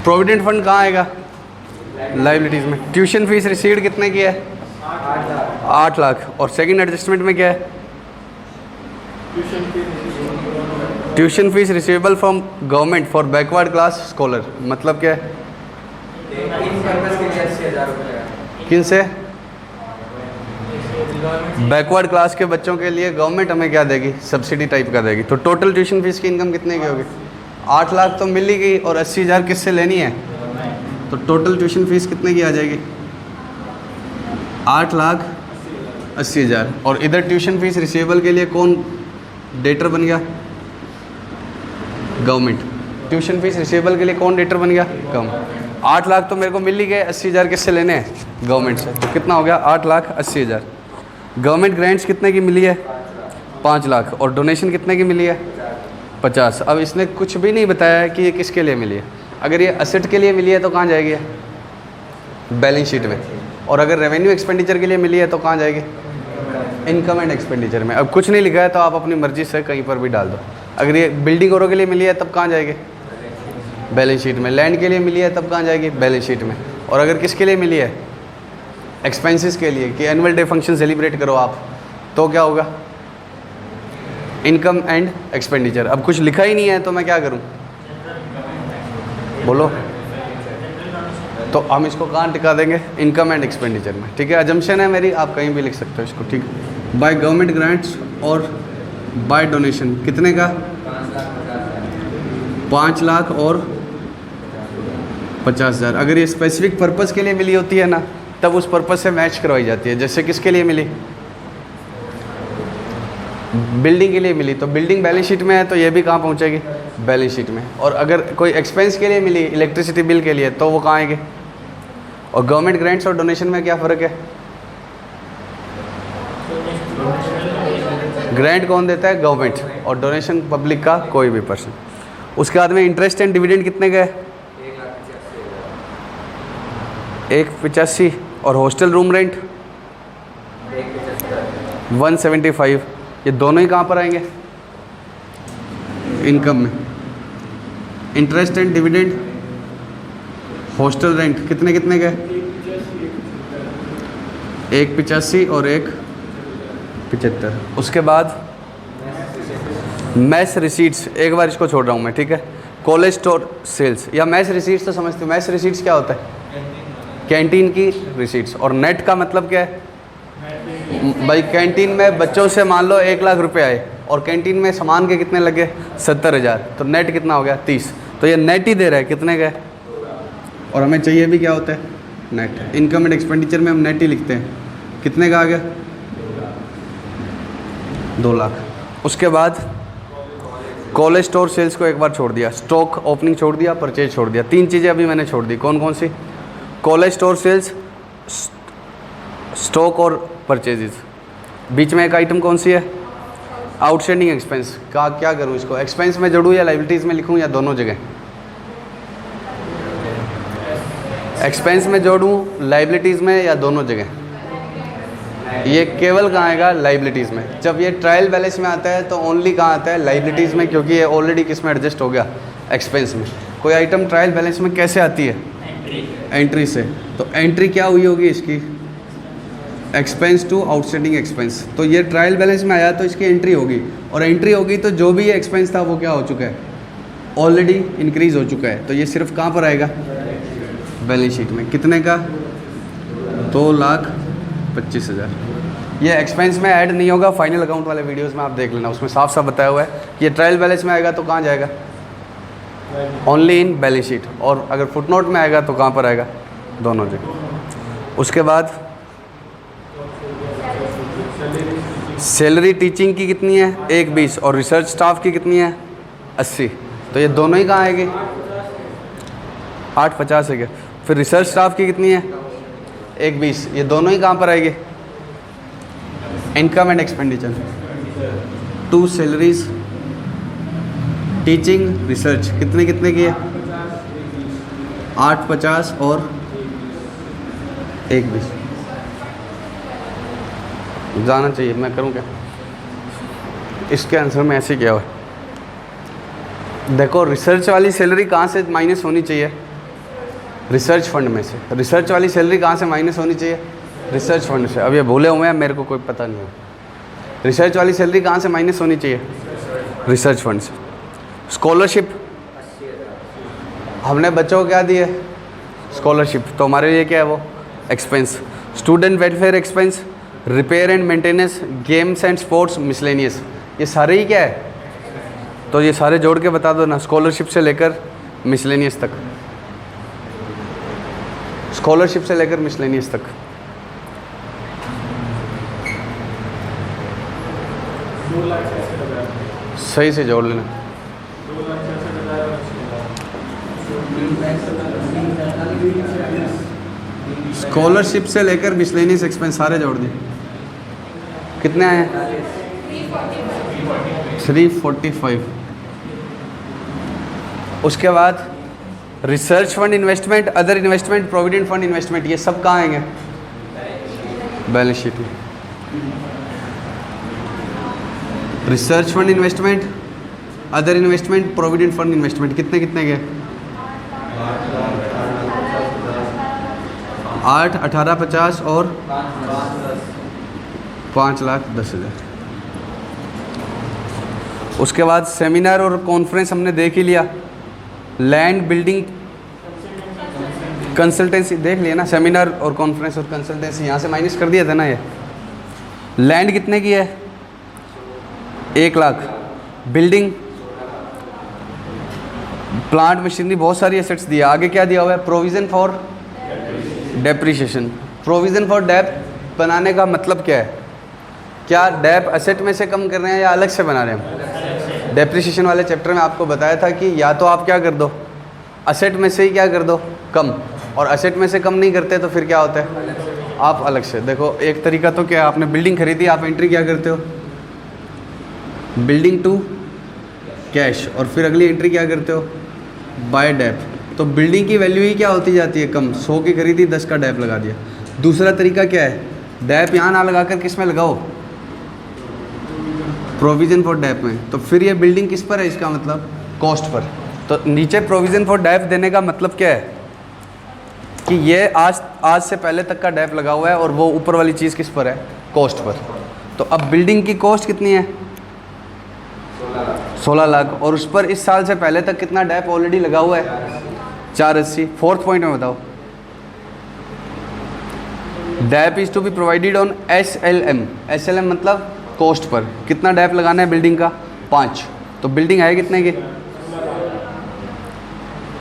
Provident fund कहाँ आएगा? Liabilities में। ट्यूशन फीस रिसीव्ड कितने की है? 8 लाख। और सेकंड एडजस्टमेंट में क्या है? Tuition fees receivable from government for backward class scholar, मतलब क्या है? किन से? बैकवर्ड क्लास के बच्चों के लिए गवर्नमेंट हमें क्या देगी? सब्सिडी टाइप का देगी। तो टोटल ट्यूशन फीस की इनकम कितने की होगी? 8 लाख तो मिल ही गई, और 80,000 किससे लेनी है? तो टोटल ट्यूशन फीस कितने की आ जाएगी? 8,80,000। और इधर ट्यूशन फीस रिसीवेबल के लिए कौन डेटर बन गया? गवर्नमेंट। ट्यूशन फीस रिसीवेबल के लिए कौन डेटर बन गया? गवर्नमेंट। 8 लाख तो मेरे को मिल ही गए, 80,000 किससे लेने हैं? गवर्नमेंट से। तो कितना हो गया? 8,80,000। गवर्नमेंट ग्रांट्स कितने की मिली है? 5 लाख। और डोनेशन कितने की मिली है? 50। अब इसने कुछ भी नहीं बताया है कि ये किसके लिए मिली है। अगर ये असेट के लिए मिली है तो कहाँ जाएगी? बैलेंस शीट में। और अगर रेवेन्यू एक्सपेंडिचर के लिए मिली है तो कहाँ जाएगी? इनकम एंड एक्सपेंडिचर में। अब कुछ नहीं लिखा है तो आप अपनी मर्जी से कहीं पर भी डाल दो। अगर ये बिल्डिंग औरों के लिए मिली है तब कहाँ जाएगी? बैलेंस शीट में। लैंड के लिए मिली है तब कहाँ जाएगी? बैलेंस शीट में। और अगर किसके लिए मिली है? एक्सपेंसेस के लिए, कि एनुअल डे फंक्शन सेलिब्रेट करो आप, तो क्या होगा? Income and expenditure. अब कुछ लिखा ही नहीं है तो मैं क्या करूं? बोलो। तो हम इसको कहाँ टिका देंगे? इनकम एंड एक्सपेंडिचर में। ठीक है, अजम्पशन है मेरी, आप कहीं भी लिख सकते हो इसको। ठीक है। बाय गवर्नमेंट ग्रांट्स और बाय डोनेशन कितने का? 5 लाख और 50,000। अगर ये स्पेसिफिक पर्पस के लिए मिली होती है ना, तब उस पर्पस से मैच करवाई जाती है। जैसे किसके लिए मिली? बिल्डिंग के लिए मिली, तो बिल्डिंग बैलेंस शीट में है तो ये भी कहाँ पहुँचेगी? बैलेंस शीट में। और अगर कोई एक्सपेंस के लिए मिली, इलेक्ट्रिसिटी बिल के लिए, तो वो कहाँ आएंगे? और गवर्नमेंट ग्रांट्स और डोनेशन में क्या फ़र्क है? ग्रांट कौन देता है? गवर्नमेंट। और डोनेशन पब्लिक का कोई भी पर्सन। उसके बाद में इंटरेस्ट एंड डिविडेंड कितने का है? 185। और हॉस्टल रूम रेंट 175। ये दोनों ही कहाँ पर आएंगे? इनकम में। Interest and dividend, hostel rent कितने कितने का? 185 और 175। उसके बाद मैस रिसीट्स, एक बार इसको छोड़ रहा हूँ मैं, ठीक है। कॉलेज स्टोर सेल्स या मैस रिसीट्स तो समझते हो। मैस रिसीट्स क्या होता है? कैंटीन की रिसीट्स। और नेट का मतलब क्या है? भाई कैंटीन में बच्चों से मान लो 1 लाख रुपए आए और कैंटीन में सामान के कितने लगे? 70,000। तो नेट कितना हो गया? 30। तो ये नेट ही दे रहा है, कितने का है? और हमें चाहिए भी क्या होता है? नेट। इनकम एंड एक्सपेंडिचर में हम नेट ही लिखते हैं। कितने का आ गया? 2 लाख। उसके बाद कॉलेज स्टोर सेल्स को एक बार छोड़ दिया, स्टॉक ओपनिंग छोड़ दिया, परचेज छोड़ दिया। 3 चीज़ें अभी मैंने छोड़ दी। कौन कौन सी? कॉलेज स्टोर सेल्स, स्टॉक और परचेजेस। बीच में एक आइटम कौन सी है? Outstanding expense. का क्या करूं इसको? एक्सपेंस में जोड़ूं या लाइबिलिटीज़ में लिखूं या दोनों जगह? एक्सपेंस में जोड़ूं, लाइबिलिटीज़ में या दोनों जगह? ये केवल कहाँ आएगा? लाइबिलिटीज़ में। जब ये ट्रायल बैलेंस में आता है तो ओनली कहाँ आता है? लाइबिलिटीज़ में, क्योंकि ये ऑलरेडी किस में एडजस्ट हो गया? एक्सपेंस में। कोई आइटम ट्रायल बैलेंस में कैसे आती है? एंट्री से। तो एंट्री क्या हुई होगी इसकी? Expense to outstanding expense. तो ये ट्रायल बैलेंस में आया तो इसकी एंट्री होगी, और एंट्री होगी तो जो भी ये एक्सपेंस था वो क्या हो चुका है? ऑलरेडी इंक्रीज़ हो चुका है। तो ये सिर्फ कहाँ पर आएगा? बैलेंस शीट में। कितने का? 2,25,000। ये एक्सपेंस में ऐड नहीं होगा, फाइनल अकाउंट वाले वीडियोस में आप देख लेना, उसमें साफ साफ बताया हुआ है कि ये ट्रायल बैलेंस में आएगा तो कहाँ जाएगा? Only in balance sheet. और अगर फुटनोट में आएगा तो कहाँ पर आएगा? दोनों जगह। उसके बाद सैलरी टीचिंग की कितनी है? 120। और रिसर्च स्टाफ की कितनी है? 80। तो ये दोनों ही कहाँ आएंगे? 850 है क्या? फिर रिसर्च स्टाफ की कितनी है? 120। ये दोनों ही कहाँ पर आएंगे? Income and expenditure. 2 salaries, teaching, research कितने कितने की है? 850 और 120। जाना चाहिए, मैं करूं क्या? इसके आंसर में ऐसे क्या हुआ? देखो रिसर्च वाली सैलरी कहाँ से माइनस होनी चाहिए? रिसर्च फंड में से। रिसर्च वाली सैलरी कहाँ से माइनस होनी चाहिए? रिसर्च फंड से। अब ये भूले हुए हैं, मेरे को कोई पता नहीं है। रिसर्च वाली सैलरी कहाँ से माइनस होनी चाहिए? रिसर्च फंड से। स्कॉलरशिप हमने बच्चों को क्या दिए? स्कॉलरशिप, तो हमारे लिए क्या है वो? Expense. Student welfare expense, repair and maintenance, games and sports, miscellaneous, ये सारे ही क्या है? तो ये सारे जोड़ के बता दो ना, स्कॉलरशिप से लेकर मिसलेनियस तक, स्कॉलरशिप से लेकर मिसलेनियस तक। सही से जोड़ लेना। स्कॉलरशिप से लेकर मिसलेनियस एक्सपेंस सारे जोड़ दिए। कितने आए? 345। उसके बाद research fund investment, other investment, provident fund investment, ये सब कहाँ आएंगे? बैलेंस शीट में। Research fund investment, other investment, provident fund investment, कितने कितने के? 8, 18, 50 और 5,10,000। उसके बाद सेमिनार और कॉन्फ्रेंस हमने देख ही लिया। लैंड बिल्डिंग कंसल्टेंसी देख लिया ना, सेमिनार और कॉन्फ्रेंस और कंसल्टेंसी यहाँ से माइनस कर दिया था ना। ये लैंड कितने की है? 1 लाख। बिल्डिंग, प्लांट, मशीनरी, बहुत सारी एसेट्स दिया। आगे क्या दिया हुआ है? Provision for depreciation. Provision for dep बनाने का मतलब क्या है? क्या डेप एसेट में से कम कर रहे हैं या अलग से बना रहे हैं? डेप्रिसिएशन वाले चैप्टर में आपको बताया था कि या तो आप क्या कर दो, एसेट में से ही क्या कर दो, कम, और एसेट में से कम नहीं करते तो फिर क्या होता है? आप अलग से। देखो एक तरीका तो क्या, आपने बिल्डिंग खरीदी, आप एंट्री क्या करते हो? बिल्डिंग टू कैश, और फिर अगली एंट्री क्या करते हो? By dep. तो बिल्डिंग की वैल्यू ही क्या होती जाती है? कम। 100 की खरीदी, 10 का डेप लगा दिया। दूसरा तरीका क्या है? डेप यहाँ ना लगाकर किस में लगाओ? प्रोविज़न फॉर डेप में। तो फिर ये बिल्डिंग किस पर है? इसका मतलब कॉस्ट पर। तो नीचे प्रोविज़न फॉर डेप देने का मतलब क्या है? कि ये आज से पहले तक का डेप लगा हुआ है और वो ऊपर वाली चीज़ किस पर है? Cost per. तो अब बिल्डिंग की कॉस्ट कितनी है? 16 लाख, और उस पर इस साल से पहले तक कितना डेप ऑलरेडी लगा हुआ है? 480। फोर्थ पॉइंट में बताओ। Dep is to be provided on SLM। SLM मतलब कॉस्ट पर। कितना डेप लगाना है बिल्डिंग का? 5। तो बिल्डिंग है कितने की?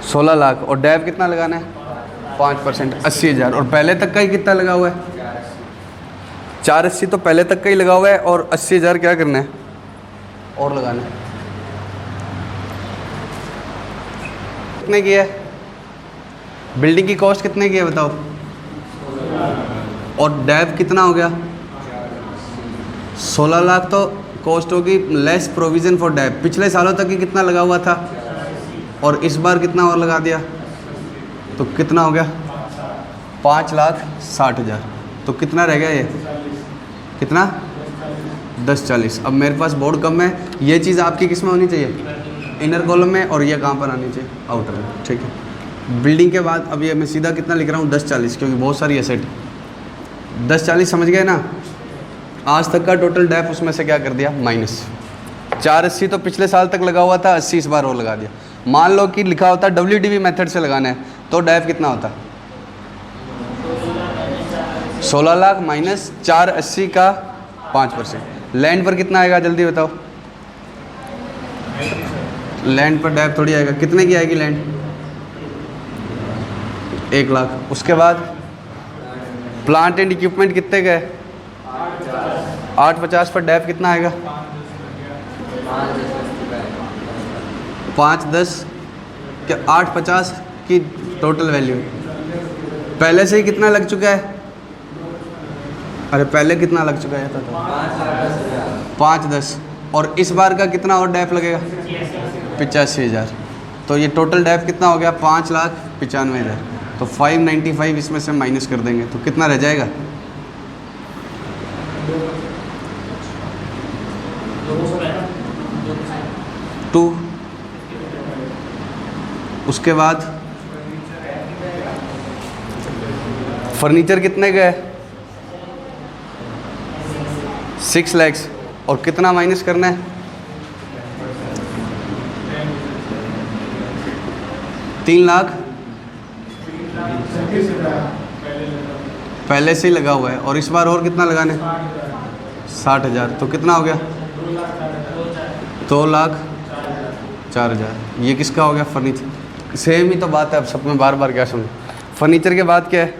16 लाख, और डेप कितना लगाना है? 5%, 80,000। और पहले तक का ही कितना लगा हुआ है? 480। तो पहले तक का ही लगा हुआ है, और 80,000 क्या करना है? और लगाना है। कितने की है बिल्डिंग की कॉस्ट? कितने की है बताओ? और डेप कितना हो गया? 16 लाख तो कॉस्ट होगी, लेस प्रोविज़न फॉर डेप। पिछले सालों तक ही कितना लगा हुआ था, और इस बार कितना और लगा दिया, तो कितना हो गया? 5,60,000। तो कितना रह गया ये? कितना? 10,40। अब मेरे पास बोर्ड कम है, ये चीज़ आपकी किस में होनी चाहिए? इनर कॉलम में, और ये कहाँ पर आनी चाहिए? आउटर में। ठीक है। बिल्डिंग के बाद अब ये मैं सीधा कितना लिख रहा हूँ? 10,40, क्योंकि बहुत सारी एसेट। 10,40 समझ गए ना? आज तक का टोटल डेप उसमें से क्या कर दिया? माइनस। 480 तो पिछले साल तक लगा हुआ था, 80 इस बार और लगा दिया। मान लो कि लिखा होता WDV मेथड से लगाना है, तो डेप कितना होता? 16 लाख माइनस 480 का 5%। लैंड पर कितना आएगा जल्दी बताओ? लैंड पर डेप थोड़ी आएगा। कितने की आएगी लैंड? 1 लाख। उसके बाद प्लांट एंड इक्विपमेंट कितने का है? 850 पर डेप कितना आएगा? 510 क्या? 850 की टोटल वैल्यू। पहले से ही कितना लग चुका है? अरे पहले कितना लग चुका है? 510, और इस बार का कितना और डेप लगेगा? 85,000। तो ये टोटल डेप कितना हो गया? 5,95,000। तो 595 इसमें से माइनस कर देंगे तो कितना रह जाएगा? 2। उसके बाद फर्नीचर कितने का है? 6 लाख। और कितना माइनस करना है? 3 लाख पहले से ही लगा हुआ है, और इस बार और कितना लगाने? 60,000। तो कितना हो गया? 2,04,000। ये किसका हो गया? फर्नीचर। सेम ही तो बात है, अब सब में बार बार क्या सुनो। फर्नीचर के बाद क्या है?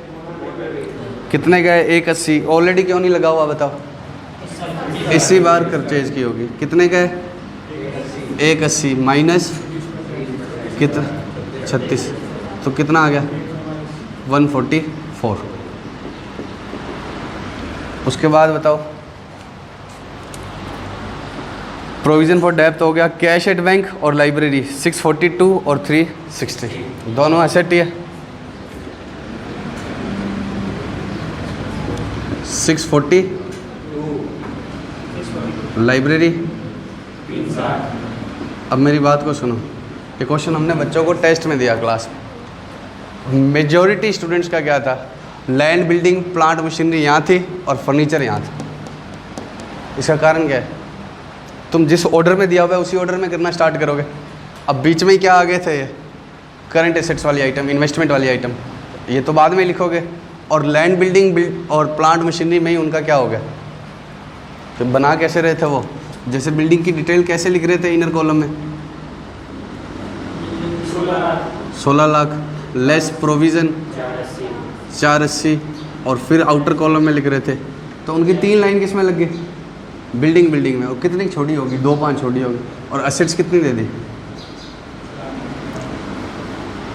कितने का है? 180। ऑलरेडी क्यों नहीं लगा हुआ बताओ? इसी बार परचेज की होगी। कितने का है? 180 माइनस कितना? 36। तो कितना आ गया? 144। उसके बाद बताओ, प्रोविज़न फॉर डेप्थ हो गया। कैश एट बैंक और लाइब्रेरी 642 और 360 दोनों एसेट ही है। 640 लाइब्रेरी। अब मेरी बात को सुनो, ये क्वेश्चन हमने बच्चों को टेस्ट में दिया क्लास में। मेजॉरिटी स्टूडेंट्स का क्या था? लैंड, बिल्डिंग, प्लांट, मशीनरी यहाँ थी और फर्नीचर यहाँ था। इसका कारण क्या है? तुम जिस ऑर्डर में दिया हुआ है उसी ऑर्डर में करना स्टार्ट करोगे। अब बीच में ही क्या आ गए थे? ये करंट एसेट्स वाली आइटम, इन्वेस्टमेंट वाली आइटम, ये तो बाद में लिखोगे। और लैंड, बिल्डिंग और प्लांट, मशीनरी में ही उनका क्या हो गया? तो बना कैसे रहे थे वो? जैसे बिल्डिंग की डिटेल कैसे लिख रहे थे इनर कॉलम में? 16 लाख लेस प्रोविज़न 480, और फिर आउटर कॉलम में लिख रहे थे। तो उनकी 3 लाइन किस में लग गई? बिल्डिंग में। और कितनी छोड़ी होगी? 2-5 छोड़ी होगी। और एसेट्स कितनी दे दी?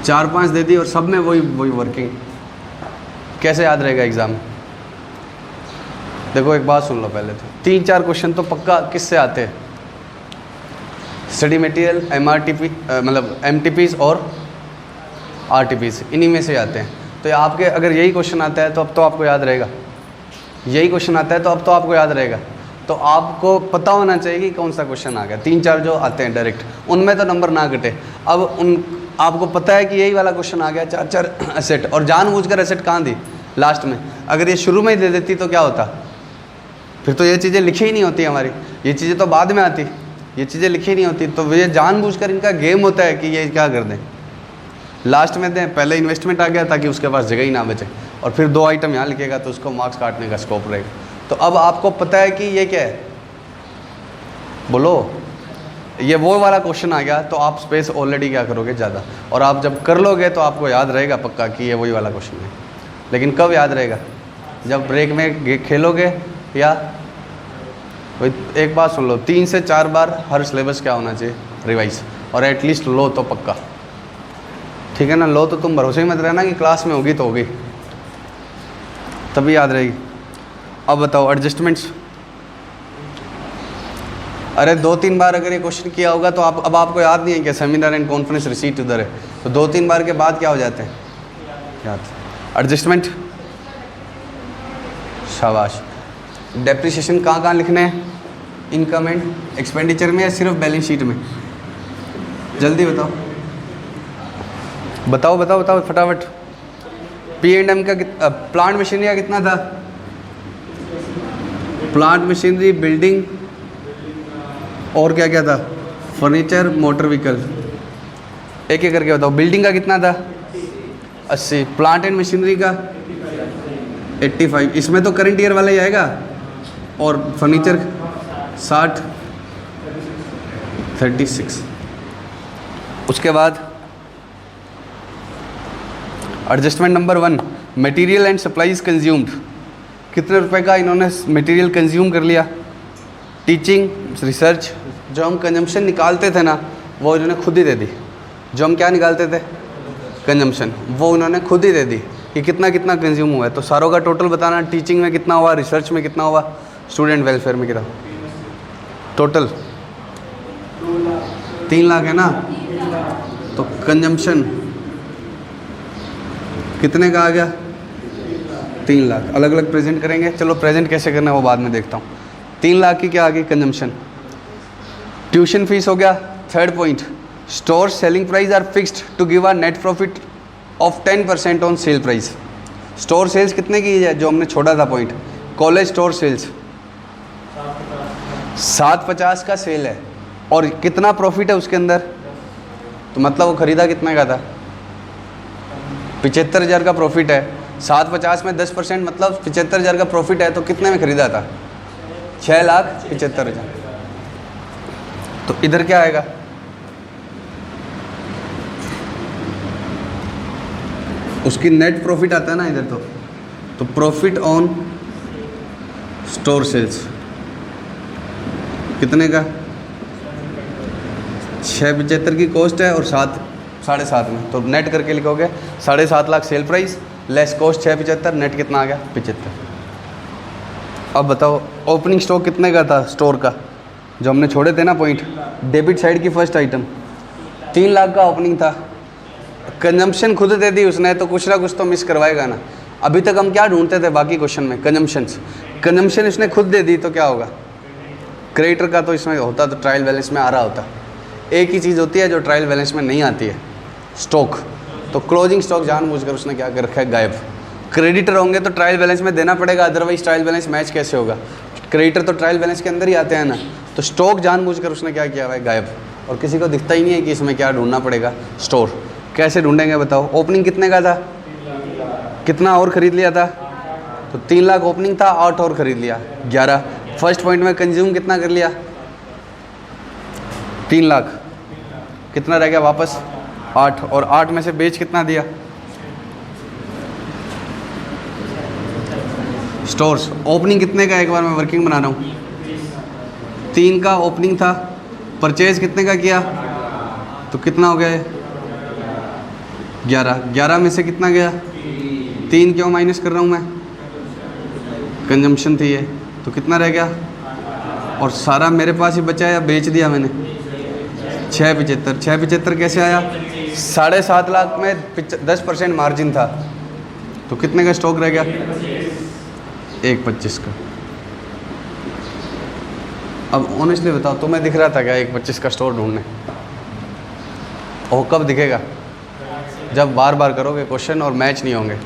4-5 दे दी, और सब में वही वर्किंग। कैसे याद रहेगा एग्ज़ाम में? देखो एक बात सुन लो पहले, तो 3-4 क्वेश्चन तो पक्का किससे आते हैं? स्टडी मटेरियल, MRTP मतलब MTPs और RTPs, इन्हीं में से आते हैं। तो आपके अगर यही क्वेश्चन आता है तो अब तो आपको याद रहेगा। यही क्वेश्चन आता है तो अब तो आपको याद रहेगा। तो आपको पता होना चाहिए कि कौन सा क्वेश्चन आ गया। 3-4 जो आते हैं डायरेक्ट, उनमें तो नंबर ना कटे। अब आपको पता है कि यही वाला क्वेश्चन आ गया, 4-4 एसेट, और जानबूझकर एसेट कहाँ दी? लास्ट में। अगर ये शुरू में ही दे देती तो क्या होता? फिर तो ये चीज़ें लिखी ही नहीं होती हमारी, ये चीज़ें तो बाद में आती, ये चीज़ें लिखी नहीं होती। तो ये जानबूझकर इनका गेम होता है कि ये क्या कर दें, लास्ट में दें। पहले इन्वेस्टमेंट आ गया ताकि उसके पास जगह ही ना बचे, और फिर 2 आइटम यहाँ लिखेगा तो उसको मार्क्स काटने का स्कोप रहेगा। तो अब आपको पता है कि ये क्या है, बोलो, ये वो वाला क्वेश्चन आ गया, तो आप स्पेस ऑलरेडी क्या करोगे? ज़्यादा। और आप जब कर लोगे तो आपको याद रहेगा पक्का कि ये वही वाला क्वेश्चन है। लेकिन कब याद रहेगा? जब ब्रेक में खेलोगे, या एक बात सुन लो, 3 से 4 बार हर सिलेबस क्या होना चाहिए? रिवाइज। और एटलीस्ट लो तो पक्का, ठीक है ना? लो तो तुम भरोसे ही मत रहना कि क्लास में होगी तो होगी, तभी याद रहेगी। अब बताओ एडजस्टमेंट्स। अरे 2-3 बार अगर ये क्वेश्चन किया होगा तो अब आपको याद नहीं है कि सेमिनार एंड कॉन्फ्रेंस रिसीट उधर है, तो 2-3 बार के बाद क्या हो जाते हैं? याद। एडजस्टमेंट, शाबाश। डेप्रिसिएशन कहाँ लिखने हैं? इनकम एंड एक्सपेंडिचर में या सिर्फ बैलेंस शीट में? जल्दी बताओ बताओ बताओ बताओ फटाफट। P&M का प्लांट मशीनरी का कितना था? प्लांट मशीनरी, बिल्डिंग और क्या क्या था? Furniture, motor vehicle. एक एक करके बताओ। बिल्डिंग का कितना था? 80। प्लांट एंड मशीनरी का 85। इसमें तो करंट ईयर वाला ही आएगा। और फर्नीचर 60, 36। उसके बाद adjustment number 1, material and supplies consumed. कितने रुपए का इन्होंने मटेरियल कंज्यूम कर लिया? टीचिंग, रिसर्च, जो हम कंजम्पशन निकालते थे ना, वो इन्होंने खुद ही दे दी। जो हम क्या निकालते थे? कंजम्पशन, वो उन्होंने खुद ही दे दी कि कितना कितना कंज्यूम हुआ है। तो सारों का टोटल बताना, टीचिंग में कितना हुआ, रिसर्च में कितना हुआ, स्टूडेंट वेलफेयर में कितना। टोटल 3 लाख है ना? तो कंजम्पशन कितने का आ गया? 3 लाख। अलग अलग प्रेजेंट करेंगे, चलो प्रेजेंट कैसे करना है वो बाद में देखता हूँ। 3 लाख की क्या आ गई? कंजम्पशन। ट्यूशन फीस हो गया। 3rd point, store selling price are fixed to give a net profit of 10% on sale price. Store sales कितने की है जो हमने छोड़ा था पॉइंट, कॉलेज स्टोर सेल्स 750 का सेल है और कितना प्रॉफिट है उसके अंदर, तो मतलब वो खरीदा कितने का था, 75,000 का प्रॉफिट है। 750 में 10% मतलब 75,000 का प्रॉफिट है, तो कितने में खरीदा था, 6,75,000। तो इधर क्या आएगा, उसकी नेट प्रॉफिट आता है ना इधर, तो प्रॉफिट ऑन स्टोर सेल्स कितने का, 675 की कॉस्ट है और 7.5 में, तो नेट करके लिखोगे 7.5 lakh sale price less cost 675, net कितना आ गया 75। अब बताओ ओपनिंग स्टॉक कितने का था स्टोर का, जो हमने छोड़े थे ना पॉइंट, डेबिट साइड की फर्स्ट आइटम 3 लाख का ओपनिंग था। कंजम्पशन खुद दे दी उसने, तो कुछ ना कुछ तो मिस करवाएगा ना। अभी तक हम क्या ढूंढते थे बाकी क्वेश्चन में, कंजम्पशन इसने खुद दे दी तो क्या होगा, क्रेडिटर का तो इसमें होता तो ट्रायल बैलेंस में आ रहा होता। एक ही चीज़ होती है जो ट्रायल बैलेंस में नहीं आती है, स्टॉक। तो क्लोजिंग स्टॉक जानबूझकर उसने क्या कर रखा है, गायब। क्रेडिटर होंगे तो ट्रायल बैलेंस में देना पड़ेगा, अदरवाइज ट्रायल बैलेंस मैच कैसे होगा, क्रेडिटर तो ट्रायल बैलेंस के अंदर ही आते हैं ना। तो स्टॉक जानबूझकर उसने क्या किया हुआ है, गायब, और किसी को दिखता ही नहीं है कि इसमें क्या ढूंढना पड़ेगा, स्टोर। कैसे ढूंढेंगे बताओ, ओपनिंग कितने का था, कितना और ख़रीद लिया था, तो 3 लाख ओपनिंग था, 8 और ख़रीद लिया 11। फर्स्ट पॉइंट में कंज्यूम कितना कर लिया, 3 लाख, कितना रह गया वापस 8, और 8 में से बेच कितना दिया, स्टोर्स। ओपनिंग कितने का, एक बार मैं वर्किंग बना रहा हूँ, 3 का ओपनिंग था, परचेज कितने का किया, तो कितना हो गया 11। 11 में से कितना गया, 3 क्यों माइनस कर रहा हूँ मैं, कंजम्पशन थी ये, तो कितना रह गया, और सारा मेरे पास ही बचा या बेच दिया मैंने, 675। 675 कैसे आया, 7.5 लाख में 10% मार्जिन था, तो कितने का स्टॉक रह गया, 1.25 का। अब ऑनेस्टली बताओ, तुम्हें दिख रहा था क्या 1.25 का स्टोर ढूंढने, और कब दिखेगा, जब बार बार करोगे क्वेश्चन और मैच नहीं होंगे।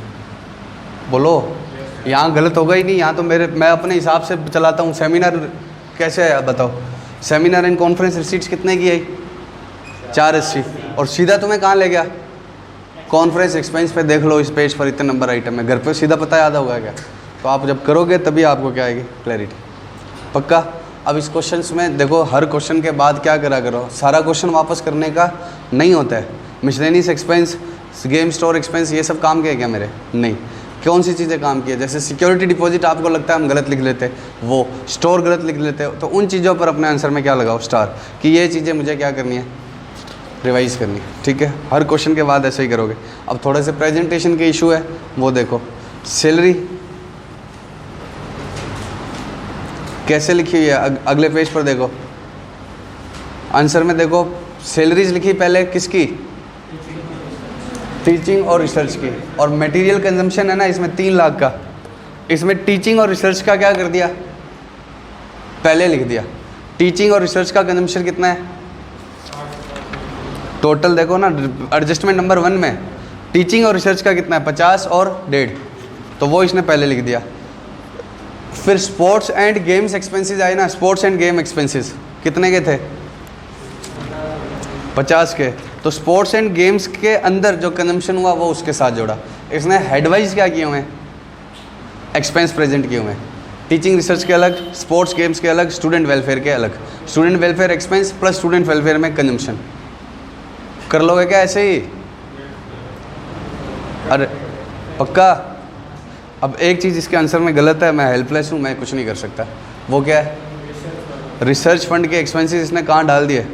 बोलो, यहाँ गलत होगा ही नहीं, यहाँ तो मैं अपने हिसाब से चलाता हूँ। सेमिनार कैसे है बताओ, सेमिनार एंड कॉन्फ्रेंस रिसीट्स कितने की आई, 480, और सीधा तुम्हें कहाँ ले गया, कॉन्फ्रेंस एक्सपेंस पे देख लो, इस पेज पर इतने नंबर आइटम है, घर पे सीधा पता याद होगा क्या। तो आप जब करोगे तभी आपको क्या आएगी, क्लैरिटी, पक्का। अब इस क्वेश्चन में देखो, हर क्वेश्चन के बाद क्या करा करो, सारा क्वेश्चन वापस करने का नहीं होता है। Miscellaneous expense, game store expense, ये सब काम किए क्या मेरे, नहीं। कौन सी चीज़ें काम की है, जैसे सिक्योरिटी डिपॉजिट आपको लगता है हम गलत लिख लेते, वो स्टोर गलत लिख लेते हो, तो उन चीज़ों पर अपने आंसर में क्या लगाओ, स्टार, कि ये चीज़ें मुझे क्या करनी है, रिवाइज करनी, ठीक है। हर क्वेश्चन के बाद ऐसे ही करोगे। अब थोड़े से प्रेजेंटेशन के इशू है, वो देखो। सैलरी कैसे लिखी हुई है, अगले पेज पर देखो, आंसर में देखो, सैलरीज लिखी पहले किसकी, टीचिंग और रिसर्च की, और मटेरियल कंजम्पशन है ना इसमें 3 लाख का, इसमें टीचिंग और रिसर्च का क्या कर दिया, पहले लिख दिया। टीचिंग और रिसर्च का कंजम्पशन कितना है, टोटल देखो ना, एडजस्टमेंट नंबर 1 में टीचिंग और रिसर्च का कितना है, 50 और 1.5, तो वो इसने पहले लिख दिया। फिर स्पोर्ट्स एंड गेम्स एक्सपेंसेस आए ना, स्पोर्ट्स एंड गेम एक्सपेंसेस कितने के थे, 50 के, तो स्पोर्ट्स एंड गेम्स के अंदर जो कंजम्पशन हुआ वो उसके साथ जोड़ा। इसने हेडवाइज क्या किए हुए हैं, एक्सपेंस प्रेजेंट किए हुए हैं, टीचिंग रिसर्च के अलग, स्पोर्ट्स गेम्स के अलग, स्टूडेंट वेलफेयर के अलग। Student welfare expense plus student welfare में कंजम्पशन कर लोगे क्या ऐसे ही, अरे पक्का। अब एक चीज़ इसके आंसर में गलत है, मैं हेल्पलेस हूँ, मैं कुछ नहीं कर सकता। वो क्या है, रिसर्च फंड के एक्सपेंसेस इसने कहाँ डाल दिए,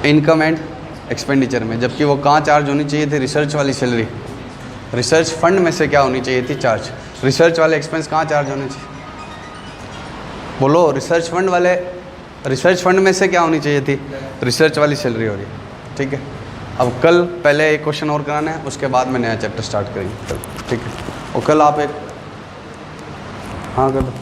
इनकम एंड एक्सपेंडिचर में, जबकि वो कहाँ चार्ज होनी चाहिए थी, रिसर्च वाली सैलरी, रिसर्च फंड में से क्या होनी चाहिए थी चार्ज, रिसर्च वाले एक्सपेंस कहाँ चार्ज होने चाहिए, बोलो। रिसर्च फंड में से क्या होनी चाहिए थी, रिसर्च वाली सैलरी हो रही है, ठीक है। अब कल पहले एक क्वेश्चन और कराना है, उसके बाद में नया चैप्टर स्टार्ट करेंगे कल, ठीक है। और कल आप एक, हाँ कर दो।